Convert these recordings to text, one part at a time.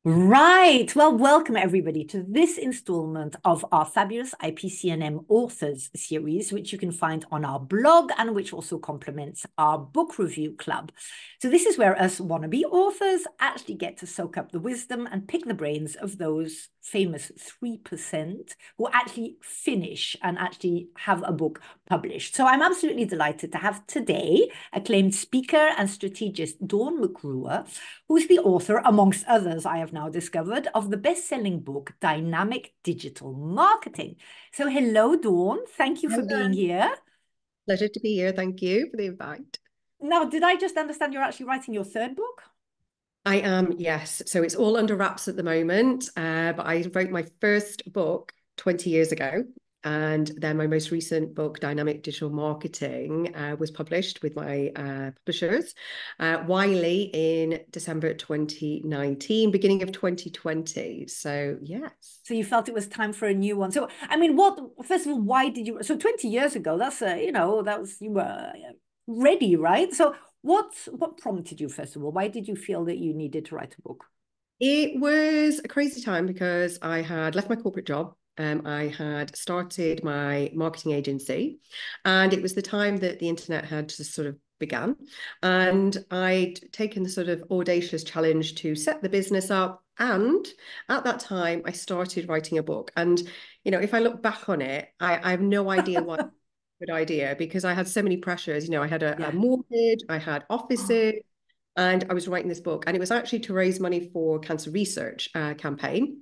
Right. Well, welcome everybody to this installment of our fabulous IPC&M authors series, which you can find on our blog and which also complements our book review club. So this is where us wannabe authors actually get to soak up the wisdom and pick the brains of those famous 3% who actually finish and actually have a book published. So I'm absolutely delighted to have today acclaimed speaker and strategist Dawn McGruer, who's the author, amongst others, I have now discovered, of the best-selling book, Dynamic Digital Marketing. So hello, Dawn. Thank you for being Hello. here. Pleasure to be here. Thank you for the invite. Now, did I just understand you're actually writing your third book? I am, yes. So it's all under wraps at the moment. But I wrote my first book 20 years ago. And then my most recent book, Dynamic Digital Marketing, was published with my publishers, Wiley, in December 2019, beginning of 2020. So, yes. So you felt it was time for a new one. So, I mean, first of all, why did you, so 20 years ago, you were ready, right? So what prompted you, first of all? Why did you feel that you needed to write a book? It was a crazy time because I had left my corporate job. I had started my marketing agency, and it was the time that the internet had just sort of began. And I'd taken the sort of audacious challenge to set the business up. And at that time, I started writing a book. And, if I look back on it, I have no idea why. Good idea, because I had so many pressures. I had a Yeah. mortgage, I had offices, and I was writing this book, and it was actually to raise money for cancer research campaign.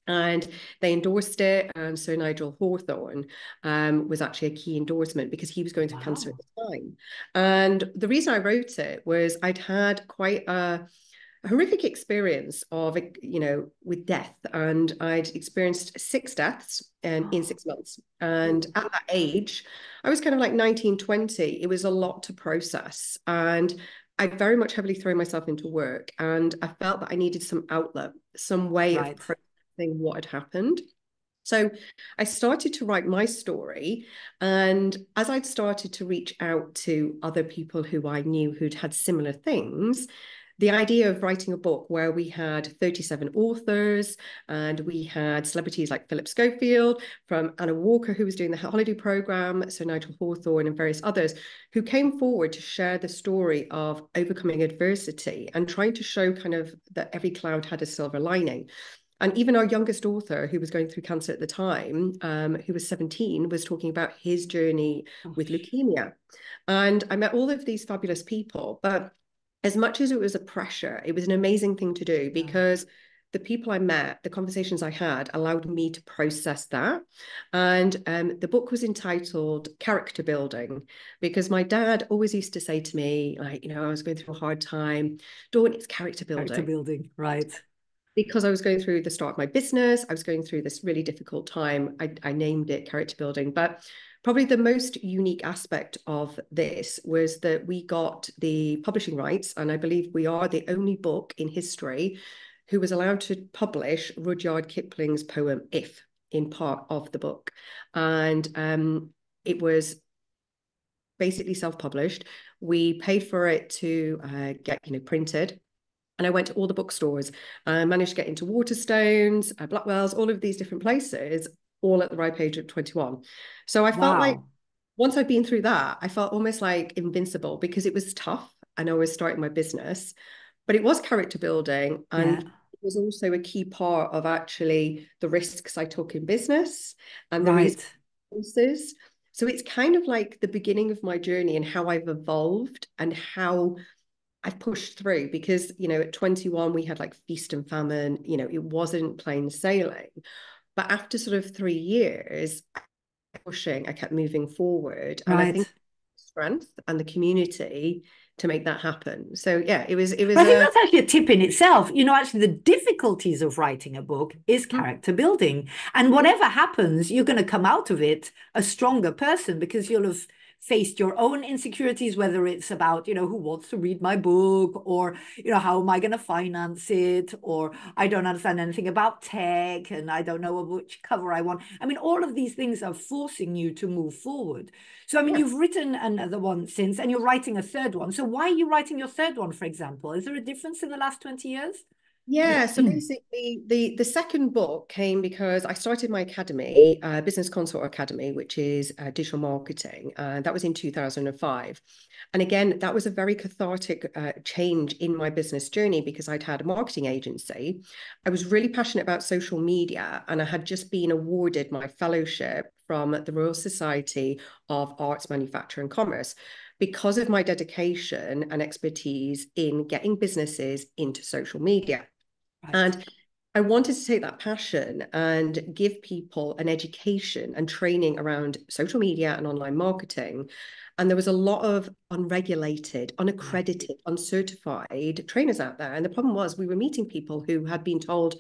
And they endorsed it. So Nigel Hawthorne was actually a key endorsement because he was going through cancer at Wow. the time. And the reason I wrote it was I'd had quite a horrific experience of, with death. And I'd experienced 6 deaths in 6 months. And at that age, I was kind of like 19, 20. It was a lot to process. And I very much heavily thrown myself into work. And I felt that I needed some outlet, some way of Right. processing what had happened. So I started to write my story. And as I'd started to reach out to other people who I knew who'd had similar things, the idea of writing a book where we had 37 authors and we had celebrities like Philip Schofield, from Anna Walker, who was doing the holiday program, so Nigel Hawthorne and various others, who came forward to share the story of overcoming adversity and trying to show kind of that every cloud had a silver lining. And even our youngest author, who was going through cancer at the time, who was 17, was talking about his journey with Gosh. leukemia. And I met all of these fabulous people. But as much as it was a pressure, it was an amazing thing to do Yeah. because the people I met, the conversations I had, allowed me to process that. And the book was entitled Character Building, because my dad always used to say to me, like, I was going through a hard time. Dawn, it's character Character building. building, right. Because I was going through the start of my business, I was going through this really difficult time. I named it character building. But probably the most unique aspect of this was that we got the publishing rights. And I believe we are the only book in history who was allowed to publish Rudyard Kipling's poem If in part of the book. And it was basically self-published. We paid for it to get printed. And I went to all the bookstores. I managed to get into Waterstones, Blackwell's, all of these different places, all at the ripe age of 21. So I felt like Wow. once I'd been through that, I felt almost like invincible because it was tough. And I was starting my business, but it was character building. Yeah. And it was also a key part of actually the risks I took in business and the Right. resources. So it's kind of like the beginning of my journey and how I've evolved and how I've pushed through because, at 21, we had like feast and famine, it wasn't plain sailing. But after sort of 3 years, pushing, I kept moving forward. And I think Right. strength and the community to make that happen. So yeah, it But was I think a that's actually a tip in itself. Actually, the difficulties of writing a book is character building. And yeah, whatever happens, you're going to come out of it a stronger person because you'll have faced your own insecurities, whether it's about, who wants to read my book or, how am I going to finance it? Or I don't understand anything about tech and I don't know which cover I want. I mean, all of these things are forcing you to move forward. So, I mean, yeah. you've written another one since, and you're writing a third one. So, why are you writing your third one, for example? Is there a difference in the last 20 years? Yeah, so basically the second book came because I started my academy, Business Consult Academy, which is digital marketing. That was in 2005. And again, that was a very cathartic change in my business journey because I'd had a marketing agency. I was really passionate about social media, and I had just been awarded my fellowship from the Royal Society of Arts, Manufacture and Commerce because of my dedication and expertise in getting businesses into social media. Right, And I wanted to take that passion and give people an education and training around social media and online marketing. And there was a lot of unregulated, right, unaccredited, uncertified trainers out there. And the problem was we were meeting people who had been told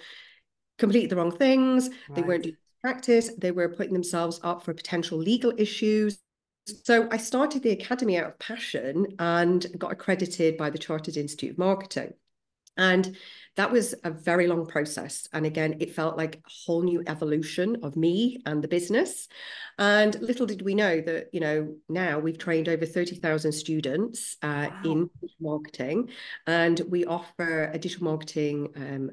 completely the wrong things. They weren't right. doing practice. They were putting themselves up for potential legal issues. So I started the academy out of passion and got accredited by the Chartered Institute of Marketing. And that was a very long process. And again, it felt like a whole new evolution of me and the business. And little did we know that, now we've trained over 30,000 students in Wow. digital marketing, and we offer a digital marketing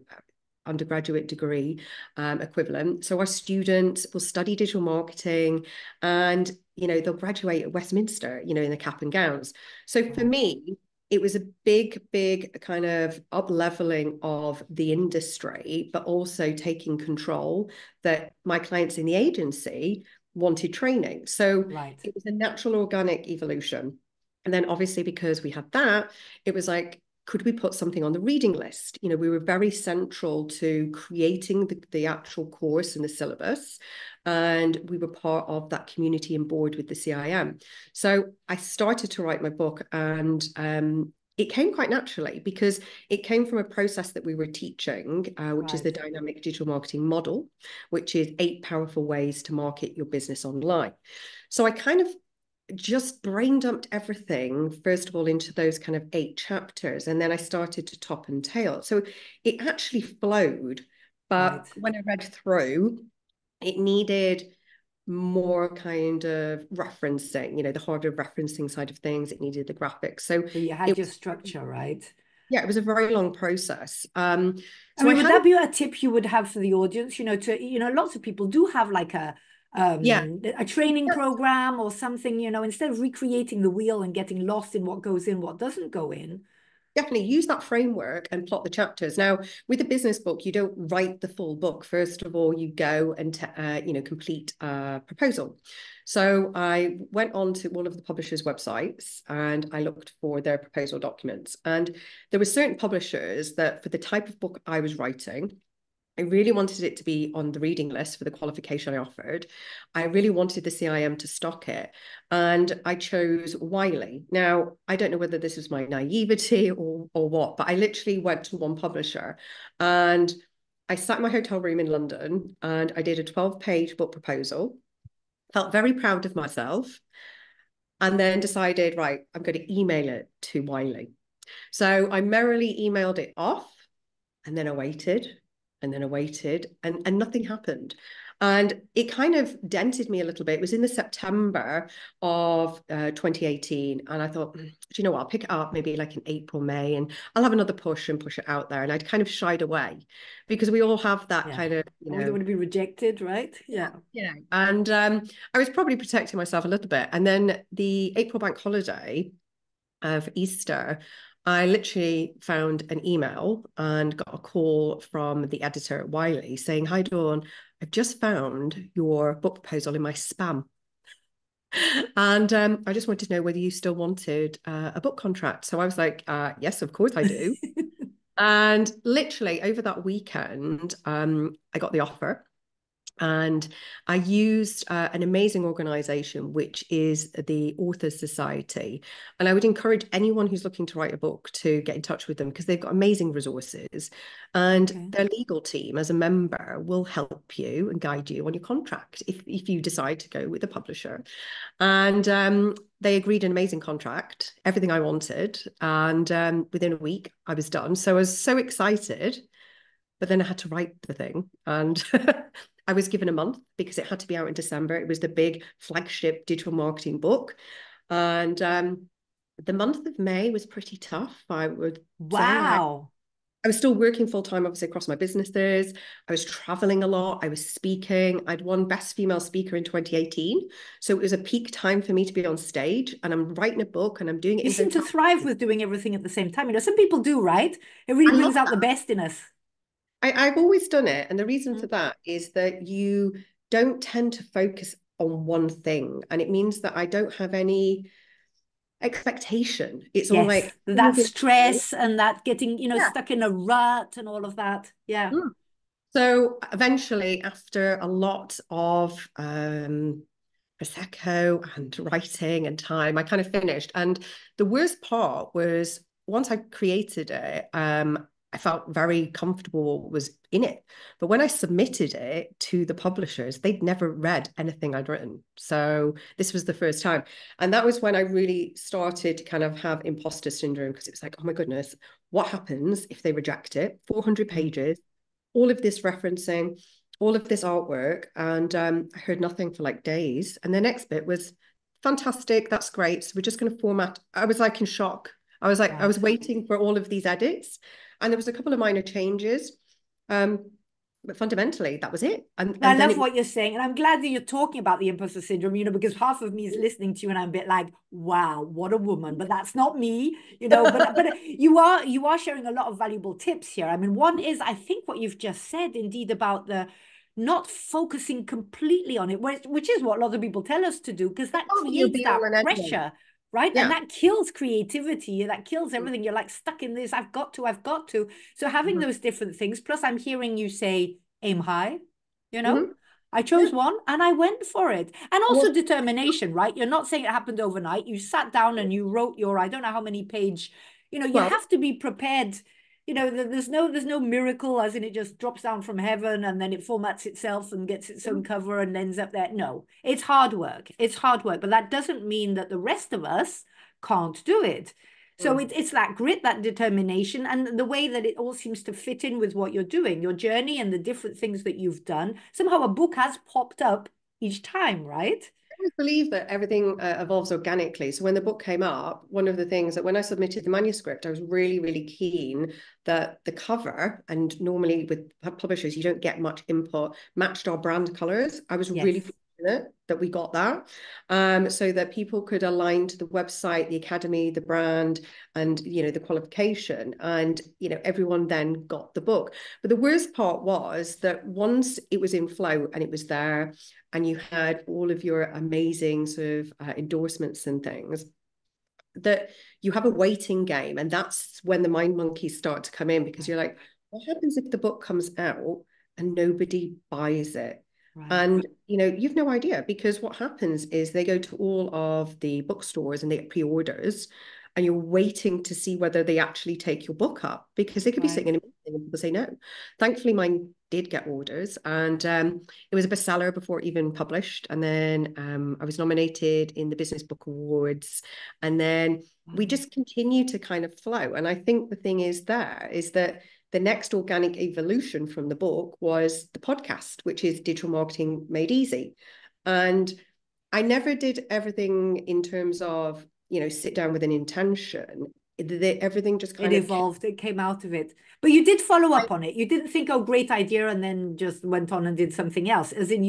undergraduate degree equivalent. So our students will study digital marketing and, they'll graduate at Westminster, in the cap and gowns. So for Right, me, it was a big, big kind of up-leveling of the industry, but also taking control that my clients in the agency wanted training. So right, it was a natural organic evolution. And then obviously because we had that, it was like, could we put something on the reading list? We were very central to creating the actual course and the syllabus. And we were part of that community and board with the CIM. So I started to write my book, and it came quite naturally because it came from a process that we were teaching, which is right. the dynamic digital marketing model, which is 8 powerful ways to market your business online. So I kind of just brain dumped everything, first of all, into those kind of 8 chapters. And then I started to top and tail. So it actually flowed. But Right. when I read through, it needed more kind of referencing, the harder referencing side of things. It needed the graphics. So So you had it your was, structure, right? yeah, it was a very long process. I So I mean, would had, that be a tip you would have for the audience? Lots of people do have like yeah, a training program or something, instead of recreating the wheel and getting lost in what goes in, what doesn't go in. definitely use that framework and plot the chapters. Now, with a business book, you don't write the full book. First of all, you go and complete a proposal. So I went on to one of the publishers' websites and I looked for their proposal documents. And there were certain publishers that, for the type of book I was writing, I really wanted it to be on the reading list for the qualification I offered. I really wanted the CIM to stock it. And I chose Wiley. Now, I don't know whether this was my naivety or what, but I literally went to one publisher and I sat in my hotel room in London and I did a 12-page book proposal, felt very proud of myself, and then decided, right, I'm going to email it to Wiley. So I merrily emailed it off, and then I waited, and then I waited, and nothing happened. And it kind of dented me a little bit. It was in the September of 2018. And I thought, do you know what? I'll pick it up maybe like in April, May, and I'll have another push and push it out there. And I'd kind of shied away because we all have that Yeah. kind of, We don't want to be rejected, right? Yeah. and I was probably protecting myself a little bit. And then the April bank holiday of Easter, I literally found an email and got a call from the editor at Wiley saying, "Hi, Dawn, I've just found your book proposal in my spam." And I just wanted to know whether you still wanted a book contract. So I was like, yes, of course I do. And literally over that weekend, I got the offer. And I used an amazing organization, which is the Authors Society. And I would encourage anyone who's looking to write a book to get in touch with them because they've got amazing resources. And Okay. their legal team, as a member, will help you and guide you on your contract if you decide to go with a publisher. And they agreed an amazing contract, everything I wanted. And within a week, I was done. So I was so excited. But then I had to write the thing, and I was given a month because it had to be out in December. It was the big flagship digital marketing book. And the month of May was pretty tough, I would say. Wow. I was still working full time, obviously, across my businesses. I was traveling a lot. I was speaking. I'd won Best Female Speaker in 2018. So it was a peak time for me to be on stage. And I'm writing a book and I'm doing it You in seem to hotels. thrive with doing everything at the same time. You know, some people do, right? It really I love brings out the that. best in us. I've always done it. And the reason for Mm. that is that you don't tend to focus on one thing. And it means that I don't have any expectation. It's all Yes, like, that stress and that getting, yeah. stuck in a rut and all of that. Yeah. Mm. So eventually, after a lot of Prosecco and writing and time, I kind of finished. And the worst part was once I created it, I felt very comfortable was in it. But when I submitted it to the publishers, they'd never read anything I'd written. So this was the first time. And that was when I really started to kind of have imposter syndrome because it was like, oh my goodness, what happens if they reject it? 400 Mm. pages, all of this referencing, all of this artwork, and I heard nothing for like days. And the next bit was fantastic. That's great. So we're just going to format. I was like in shock. I was like, I Right. was waiting for all of these edits, and there was a couple of minor changes, but fundamentally that was it. And I then love it was what you're saying. And I'm glad that you're talking about the imposter syndrome, because half of me is listening to you and I'm a bit like, wow, what a woman. But that's not me, but you are sharing a lot of valuable tips here. I mean, one is I think what you've just said indeed about the not focusing completely on it, which is what a lot of people tell us to do, because that oh, you'll creates be all that and anyone. pressure, right? And Yeah. that kills creativity, that kills everything. You're like stuck in this, I've got to. So having Mm-hmm. those different things, plus I'm hearing you say aim high, you know? Mm-hmm. I Yeah. chose one and I went for it. And I was also determination, right? You're not saying it happened overnight. You sat down and you wrote your, I don't know how many page, you well. have to be prepared. There's no miracle as in it just drops down from heaven and then it formats itself and gets its own cover and ends up there. No, it's hard work. It's hard work, but that doesn't mean that the rest of us can't do it. So Mm. it's that grit, that determination, and the way that it all seems to fit in with what you're doing, your journey and the different things that you've done. Somehow a book has popped up each time, right? Always believe that everything evolves organically. So when the book came up, one of the things that when I submitted the manuscript, I was really, really keen that the cover, and normally with publishers, you don't get much input, matched our brand colors. I was really Yes. fortunate that we got that, so that people could align to the website, the academy, the brand, and the qualification, and everyone then got the book. But the worst part was that once it was in flow and it was there, and you had all of your amazing sort of endorsements and things, that you have a waiting game. And that's when the mind monkeys start to come in, because you're like, what happens if the book comes out and nobody buys it? Right. And you've no idea, because what happens is they go to all of the bookstores and they get pre-orders, and you're waiting to see whether they actually take your book up, because they could be sitting Right. in a meeting and people say no. Thankfully, mine did get orders, and it was a bestseller before it even published. And then I was nominated in the Business Book Awards, and then we Wow. just continue to kind of flow. And I think the thing is that the next organic evolution from the book was the podcast, which is Digital Marketing Made Easy. And I never did everything in terms of, sit down with an intention. Everything just It kind of evolved, it came out of it. But you did follow up on it. You didn't think, oh, great idea, and then just went on and did something else. As in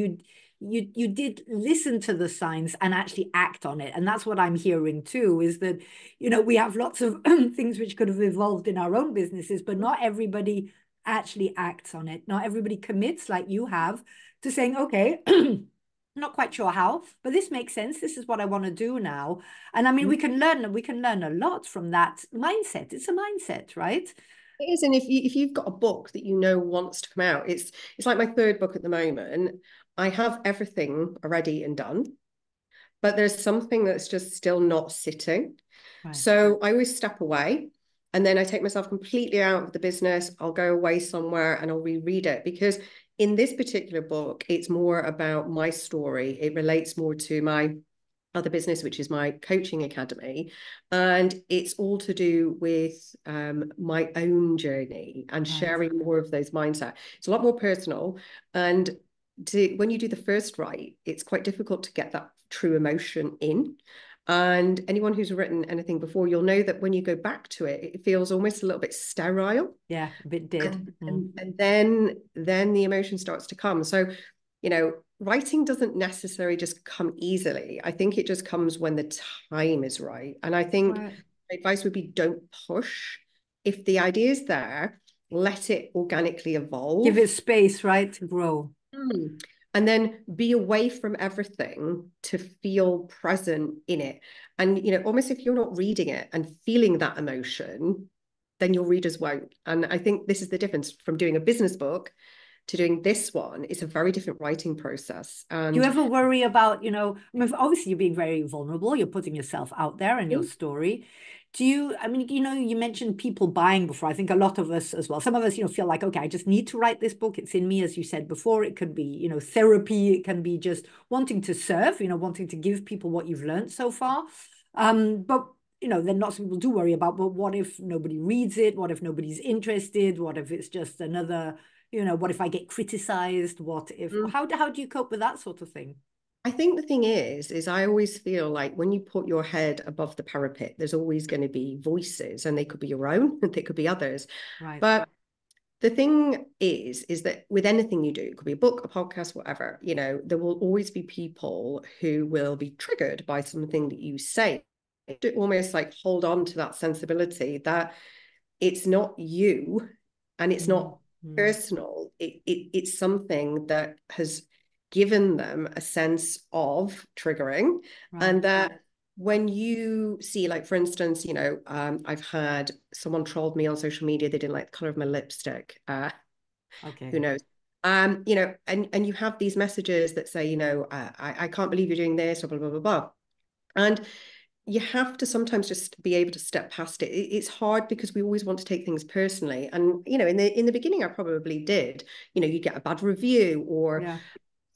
you did listen to the signs and actually act on it. And that's what I'm hearing too, is that, we have lots of things which could have evolved in our own businesses, but not everybody actually acts on it. Not everybody commits like you have to saying, okay, not quite sure how, but this makes sense. This is what I want to do now. And I mean, we can learn a lot from that mindset. It's a mindset, right? it is. And if you've got a book that wants to come out, it's like my third book at the moment. I have everything already and done, but there's something that's just still not sitting. Right. So I always step away, and then I take myself completely out of the business. I'll go away somewhere and I'll reread it, because in this particular book, it's more about my story. It relates more to my other business, which is my coaching academy. And it's all to do with my own journey and Right. sharing more of those mindset. It's a lot more personal. And when you do the first write, it's quite difficult to get that true emotion in. And anyone who's written anything before, you'll know that when you go back to it, it feels almost a little bit sterile. Yeah, a bit dead. And then the emotion starts to come. So, writing doesn't necessarily just come easily. I think it just comes when the time is right. And I think Right. my advice would be, don't push. If the idea is there, let it organically evolve. Give it space, right, to grow. And then be away from everything to feel present in it. And, almost if you're not reading it and feeling that emotion, then your readers won't. And I think this is the difference from doing a business book to doing this one. It's a very different writing process. And do you ever worry about, I mean, obviously you're being very vulnerable, you're putting yourself out there in your story. Do you, I mean, you mentioned people buying before. I think a lot of us as well, some of us, feel like, okay, I just need to write this book. It's in me, as you said before. It could be, therapy. It can be just wanting to serve, wanting to give people what you've learned so far. But then lots of people do worry about, but what if nobody reads it? What if nobody's interested? What if it's just another, what if I get criticized? What if, how do you cope with that sort of thing? I think the thing is I always feel like when you put your head above the parapet, there's always going to be voices, and they could be your own, they could be others. Right. But the thing is that with anything you do, it could be a book, a podcast, whatever, there will always be people who will be triggered by something that you say. To almost like hold on to that sensibility that it's not you and it's not personal. It's something that has given them a sense of triggering. Right. And that when you see, like, for instance, I've had someone trolled me on social media. They didn't like the color of my lipstick. Okay. Who knows? And you have these messages that say, I can't believe you're doing this, or blah, blah, blah, blah. And you have to sometimes just be able to step past it. It's hard because we always want to take things personally. And, in the beginning, I probably did. You get a bad review, or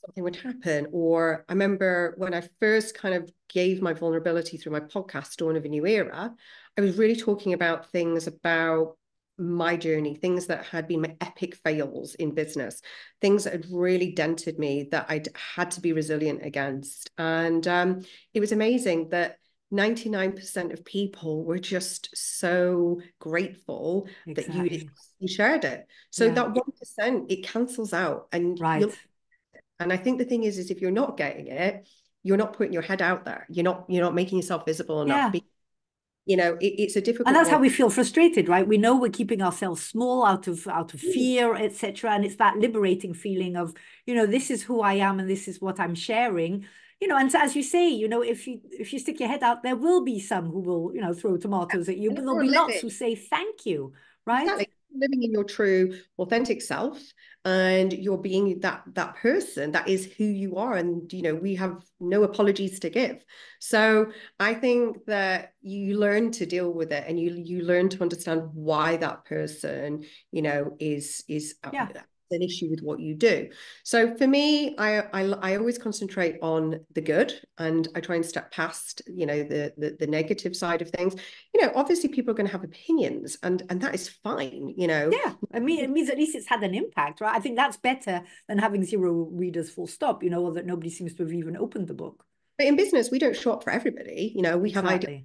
something would happen. Or I remember when I first kind of gave my vulnerability through my podcast, Dawn of a New Era, I was really talking about things about my journey, things that had been my epic fails in business, things that had really dented me that I'd had to be resilient against. And it was amazing that 99% of people were just so grateful that you shared it. So that 1%, it cancels out. And and I think the thing is if you're not getting it, you're not putting your head out there. You're not making yourself visible enough. It's a difficult. And that's how we feel frustrated, right? We know we're keeping ourselves small out of fear, etc. And it's that liberating feeling of, this is who I am and this is what I'm sharing. And so, as you say, if you stick your head out, there will be some who will, throw tomatoes at you, but there'll be lots who say thank you, right? Exactly. Living in your true, authentic self, and you're being that person that is who you are, and we have no apologies to give. So I think that you learn to deal with it, and you learn to understand why that person is an issue with what you do. So for me, I always concentrate on the good, and I try and step past the negative side of things. Obviously people are going to have opinions, and that is fine. Yeah, I mean, it means at least it's had an impact, right? I think that's better than having zero readers, full stop, or that nobody seems to have even opened the book. But in business, we don't show up for everybody. We have ideas,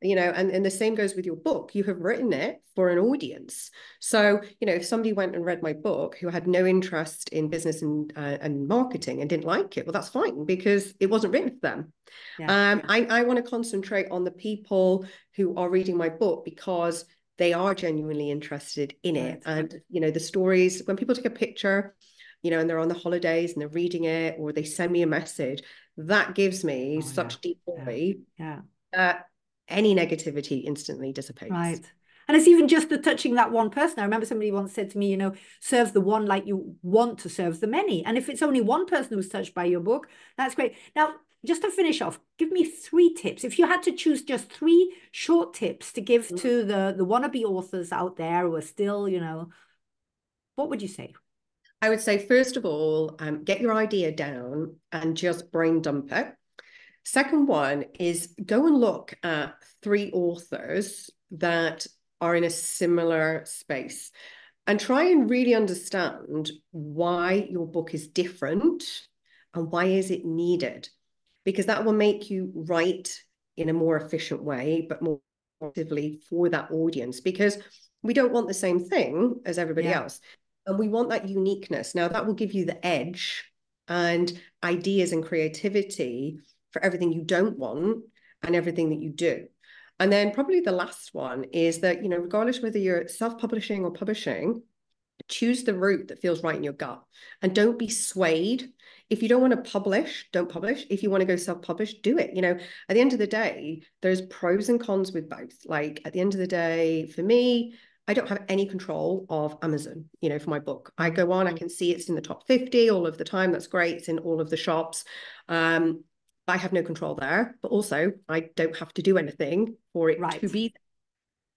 and the same goes with your book. You have written it for an audience. So, if somebody went and read my book who had no interest in business and marketing and didn't like it, well, that's fine, because it wasn't written for them. I want to concentrate on the people who are reading my book because they are genuinely interested in it. And, the stories, when people take a picture, and they're on the holidays and they're reading it, or they send me a message, that gives me such deep joy that any negativity instantly dissipates. Right. And it's even just the touching that one person. I remember somebody once said to me, serve the one like you want to serve the many. And if it's only one person who's touched by your book, that's great. Now, just to finish off, give me 3 tips. If you had to choose just 3 short tips to give to the wannabe authors out there who are still, what would you say? I would say, first of all, get your idea down and just brain dump it. Second one is go and look at 3 authors that are in a similar space and try and really understand why your book is different and why is it needed, because that will make you write in a more efficient way, but more actively for that audience, because we don't want the same thing as everybody else. And we want that uniqueness. Now, that will give you the edge and ideas and creativity for everything you don't want and everything that you do. And then probably the last one is that, regardless whether you're self-publishing or publishing, choose the route that feels right in your gut and don't be swayed. If you don't want to publish, don't publish. If you want to go self-publish, do it. At the end of the day, there's pros and cons with both. Like at the end of the day, for me, I don't have any control of Amazon, for my book. I go on, I can see it's in the top 50 all of the time. That's great. It's in all of the shops. I have no control there, but also I don't have to do anything for it to be there.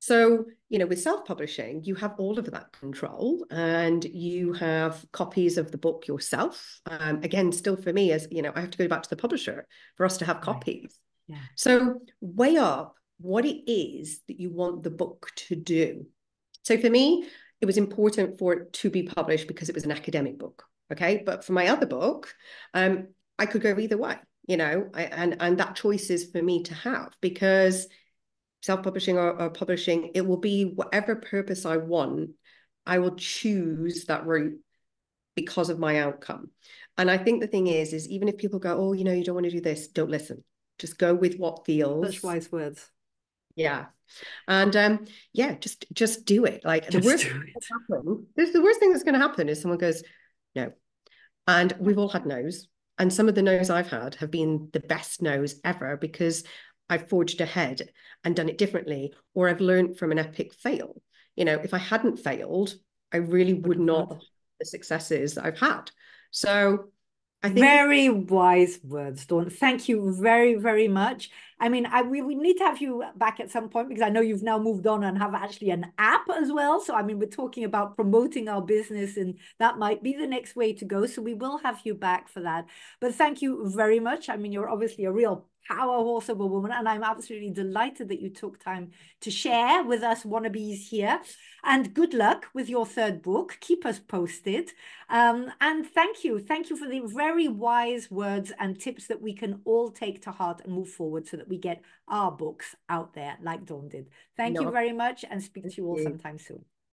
So, with self-publishing, you have all of that control and you have copies of the book yourself. Again, still for me, as I have to go back to the publisher for us to have copies. Yeah. So weigh up what it is that you want the book to do. So for me, it was important for it to be published because it was an academic book. Okay. But for my other book, I could go either way, and that choice is for me to have, because self-publishing or publishing, it will be whatever purpose I want. I will choose that route because of my outcome. And I think the thing is even if people go, oh, you don't want to do this, don't listen. Just go with what feels. Such wise words. Yeah. And just do it. Like the worst thing that's going to happen is someone goes, no. And we've all had no's. And some of the no's I've had have been the best no's ever, because I've forged ahead and done it differently, or I've learned from an epic fail. If I hadn't failed, I really would not have the successes that I've had. So I think very wise words, Dawn. Thank you very, very much. I mean, we need to have you back at some point, because I know you've now moved on and have actually an app as well. So, I mean, we're talking about promoting our business, and that might be the next way to go. So we will have you back for that. But thank you very much. I mean, you're obviously a real powerhouse of a woman, and I'm absolutely delighted that you took time to share with us wannabes here. And good luck with your third book. Keep us posted. And thank you for the very wise words and tips that we can all take to heart and move forward, so that we get our books out there like Dawn did. Thank you very much, and speak to you all sometime soon.